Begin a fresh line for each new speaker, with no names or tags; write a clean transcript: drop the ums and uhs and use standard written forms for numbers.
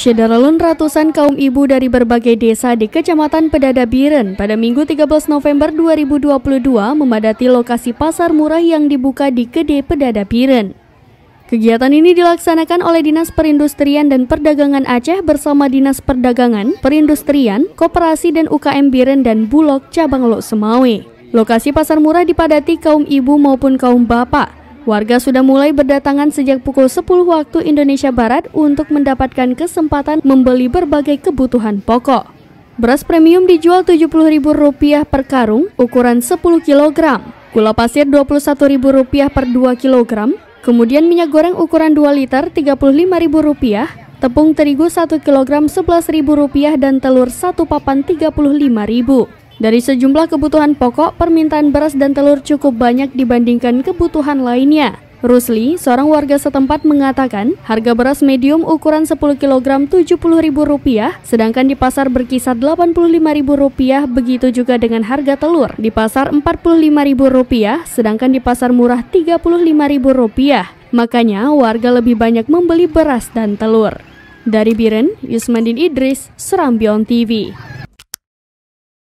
Syederalun ratusan kaum ibu dari berbagai desa di Kecamatan Pedada Biren pada Minggu 13 November 2022 memadati lokasi pasar murah yang dibuka di Kede Pedada Biren. Kegiatan ini dilaksanakan oleh Dinas Perindustrian dan Perdagangan Aceh bersama Dinas Perdagangan, Perindustrian, Koperasi dan UKM Biren dan Bulog Cabang Lok Semawe. Lokasi pasar murah dipadati kaum ibu maupun kaum bapak. Warga sudah mulai berdatangan sejak pukul 10 waktu Indonesia Barat untuk mendapatkan kesempatan membeli berbagai kebutuhan pokok. Beras premium dijual Rp70.000 per karung ukuran 10 kg, gula pasir Rp21.000 per 2 kg, kemudian minyak goreng ukuran 2 liter Rp35.000, tepung terigu 1 kg Rp11.000 dan telur 1 papan Rp35.000. Dari sejumlah kebutuhan pokok, permintaan beras dan telur cukup banyak dibandingkan kebutuhan lainnya. Rusli, seorang warga setempat mengatakan, harga beras medium ukuran 10 kg Rp70.000, sedangkan di pasar berkisar Rp85.000, begitu juga dengan harga telur. Di pasar Rp45.000, sedangkan di pasar murah Rp35.000. Makanya warga lebih banyak membeli beras dan telur. Dari Biren, Yusmandin Idris, Serambion TV.